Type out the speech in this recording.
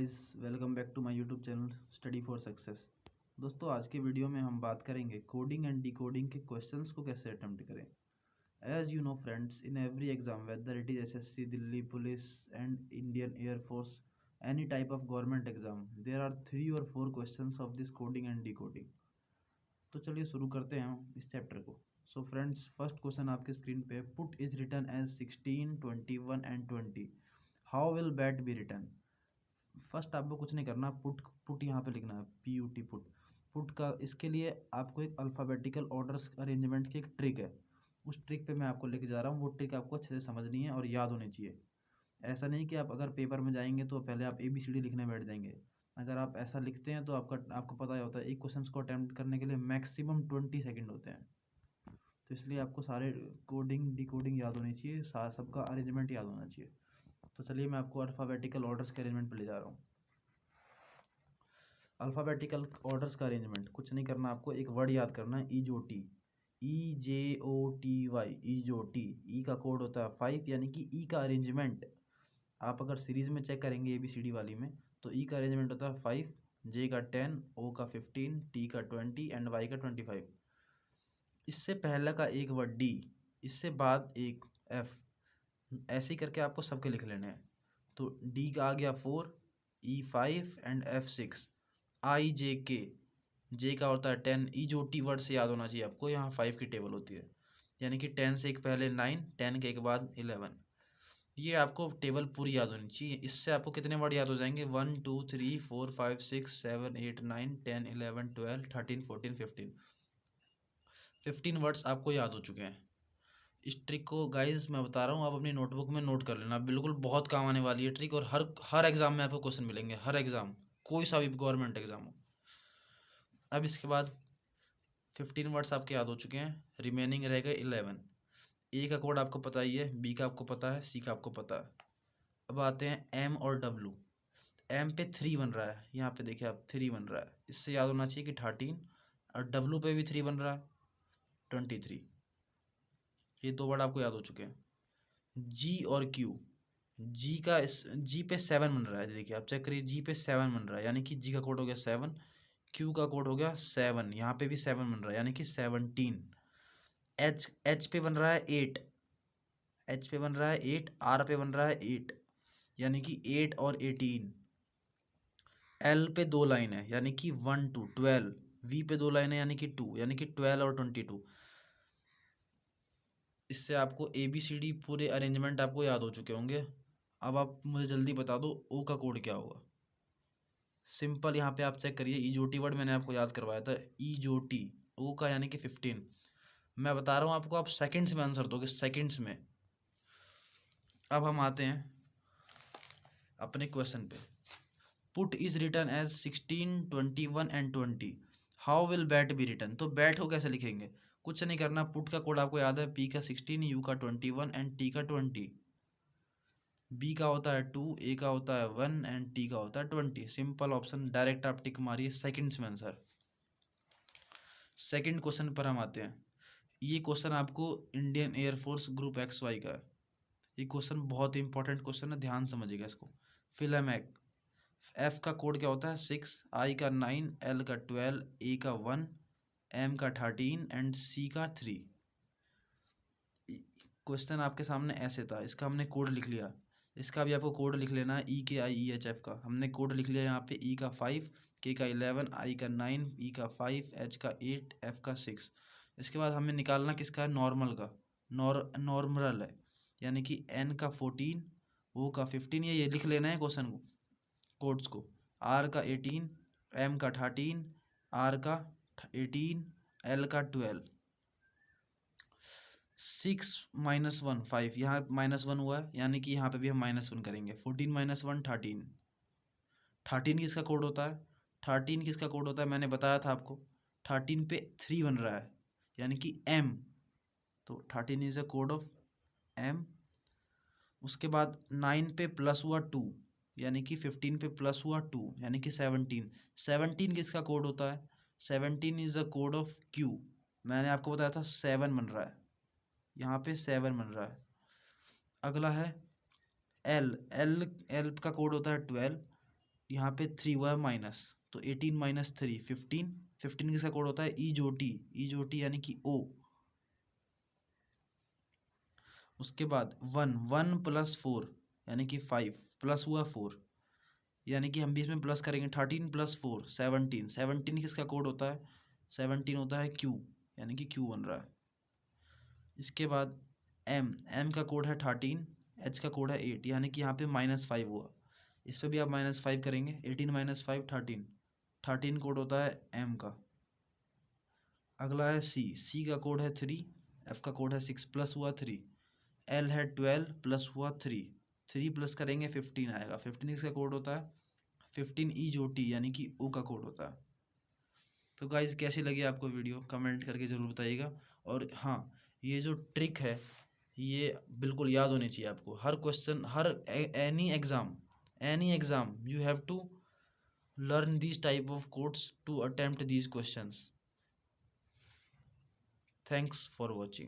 Guys, welcome back to my YouTube channel study for success. दोस्तों, आज के video में हम बात करेंगे कोडिंग एंड डिकोडिंग के क्वेश्चंस को कैसे अटेम्प्ट करें। As you know friends, in every exam whether it is SSC, Delhi police and Indian air force, any type of government exam, there are 3 or 4 questions of this coding and decoding. तो चलिए शुरू करते हैं हम इस चैप्टर को। So friends, first question आपके screen पे, put is written as 16, 21 and 20, how will bat be written. First आपको कुछ नहीं करना, पुट पुट यहाँ पे लिखना है, PUT पुट। पुट का इसके लिए आपको एक अल्फ़ाबेटिकल ऑर्डर्स अरेंजमेंट की एक ट्रिक है, उस ट्रिक पे मैं आपको लेके जा रहा हूँ। वो ट्रिक आपको अच्छे से समझनी है और याद होनी चाहिए। ऐसा नहीं कि आप अगर पेपर में जाएंगे तो पहले आप ABCD लिखने बैठ जाएंगे। अगर आप ऐसा लिखते हैं तो आपको पता ही होता है, एक क्वेश्चन को अटैम्प्ट करने के लिए मैक्सिमम 20 सेकेंड होते हैं। तो इसलिए आपको सारे कोडिंग डिकोडिंग याद होनी चाहिए, सबका अरेंजमेंट याद होना चाहिए। तो चलिए मैं आपको अल्फ़ाबेटिकल ऑर्डर्स के अरेंजमेंट पर ले जा रहा हूँ। अल्फ़ाबेटिकल ऑर्डर्स का अरेंजमेंट, कुछ नहीं करना, आपको एक वर्ड याद करना है, EJOT, EJOTY, EJOT। ई का कोड होता है 5, यानी कि ई का अरेंजमेंट आप अगर सीरीज में चेक करेंगे ABCD वाली में, तो ई का अरेंजमेंट होता है 5, जे का 10, ओ का 15, टी का 20 एंड वाई का 25। इससे पहला का एक वर्ड D, इससे बाद एक F, ऐसे ही करके आपको सबके लिख लेने हैं। तो D का आ गया 4, E5 एंड F6, IJK, जे का होता है 10। EJOT वर्ड से याद होना चाहिए आपको, यहाँ 5 की टेबल होती है, यानी कि 10 से एक पहले 9, 10 के एक बाद 11। ये आपको टेबल पूरी याद होनी चाहिए। इससे आपको कितने वर्ड याद हो जाएंगे, 1 2 3 4 5 6 7 8 9 10 11 12 13 14 15 वर्ड्स आपको याद हो चुके हैं। इस ट्रिक को गाइज मैं बता रहा हूँ, आप अपनी नोटबुक में नोट कर लेना, बिल्कुल बहुत काम आने वाली है ट्रिक। और हर एग्जाम में आपको क्वेश्चन मिलेंगे, हर एग्जाम, कोई सा भी गवर्नमेंट एग्जाम हो। अब इसके बाद 15 वर्ड्स आपके याद हो चुके हैं, रिमेनिंग रह गए 11। ए का कोड आपको पता ही है, बी का आपको पता है, सी का आपको पता है। अब आते हैं एम और डब्लू। एम पे 3 बन रहा है, यहाँ पे देखिए आप 3 बन रहा है, इससे याद होना चाहिए कि 13। और डब्लू पे भी 3 बन रहा है, 23। ये 2 वर्ड आपको याद हो चुके हैं। जी और क्यू, जी पे 7 बन रहा है, देखिए आप चेक करिए, जी पे 7 बन रहा है, यानी कि जी का कोड हो गया 7, क्यू का कोड हो गया 7, यहाँ पे भी 7 बन रहा है, यानी कि 17। एच पे बन रहा है 8, एच पे बन रहा है 8, आर पे बन रहा है 8, यानी कि 8 और 18। एल पे 2 लाइन है, यानी कि 1 to 12। वी पे 2 लाइन है, यानी कि 2, यानी कि 12 और 22। इससे आपको ABCD पूरे अरेंजमेंट आपको याद हो चुके होंगे। अब आप मुझे जल्दी बता दो, ओ का कोड क्या होगा। सिंपल, यहाँ पे आप चेक करिए, EJOT वर्ड मैंने आपको याद करवाया था, EJOT, ओ का यानी कि 15। मैं बता रहा हूँ आपको, आप सेकंड्स में आंसर दोगे, सेकंड्स में। अब हम आते हैं अपने क्वेश्चन पे। Put is written as 16, 21 and 20, how will bat be written. तो बैट को कैसे लिखेंगे, कुछ नहीं करना, पुट का कोड आपको याद है, P का 16, U का 21 एंड T का 20। B का होता है 2, A का होता है 1 एंड T का होता है 20। सिंपल ऑप्शन, डायरेक्ट आप टिक मारिए, सेकंड्स में आंसर। सेकंड क्वेश्चन पर हम आते हैं। ये क्वेश्चन आपको इंडियन एयरफोर्स ग्रुप XY का है। ये क्वेश्चन बहुत ही इंपॉर्टेंट क्वेश्चन है, ध्यान समझिएगा इसको। फिल्म एफ का कोड क्या होता है, 6, आई का 9, एल का 12, ए का 1, एम का 13 एंड सी का 3। क्वेश्चन आपके सामने ऐसे था, इसका हमने कोड लिख लिया, इसका भी आपको कोड लिख लेना है, EKIEHF का हमने कोड लिख लिया यहाँ पे। ई का 5, के का 11, आई का 9, ई का 5, एच का 8, एफ का 6। इसके बाद हमें निकालना किसका है, नॉर्मल का, नॉर्मल है, यानी कि एन का 14, ओ का 15। ये लिख लेना है क्वेश्चन को, कोड्स को। आर का 18, एम का 13, आर का 18, एल का 12। 6 -1 5, यहाँ -1 हुआ है, यानी कि यहाँ पे भी हम -1 करेंगे। 14 - 1 13। 13 किसका कोड होता है, 13 किसका कोड होता है, मैंने बताया था आपको। 13 पे 3 बन रहा है, यानी कि M, तो 13 is a code of M। उसके बाद 9 पे प्लस हुआ 2, यानी कि 15 पे प्लस हुआ 2, यानी कि 17। 17 किसका कोड होता है, 17 is a code of Q। मैंने आपको बताया था 7 बन रहा है, यहाँ पे 7 बन रहा है। अगला है एल, एल का कोड होता है 12, यहाँ पे 3 हुआ है माइनस, तो 18 माइनस 3 15। 15 किसका कोड होता है? ई जो टी यानी कि ओ। उसके बाद 1 प्लस 4 यानी कि 5 प्लस हुआ 4, यानी कि हम भी इसमें प्लस करेंगे। 13 प्लस 4 17। 17 किसका कोड होता है? 17 होता है क्यू, यानी कि क्यू बन रहा है। इसके बाद एम का कोड है 13, एच का कोड है 8, यानी कि यहाँ पे -5 हुआ। इस पर भी आप -5 करेंगे। 18 माइनस 5 13। 13 कोड होता है एम का। अगला है सी का कोड है 3, एफ का कोड है 6 प्लस हुआ 3। एल है 12 प्लस हुआ 3। 3 प्लस करेंगे 15 आएगा। 15 इसका कोड होता है 15 ई जो टी, यानी कि ओ का कोड होता है। तो गाइज कैसी लगी आपको वीडियो, कमेंट करके ज़रूर बताइएगा। और हाँ, ये जो ट्रिक है ये बिल्कुल याद होनी चाहिए आपको। हर क्वेश्चन, हर any exam you have to learn these type of codes to attempt these questions. Thanks for watching.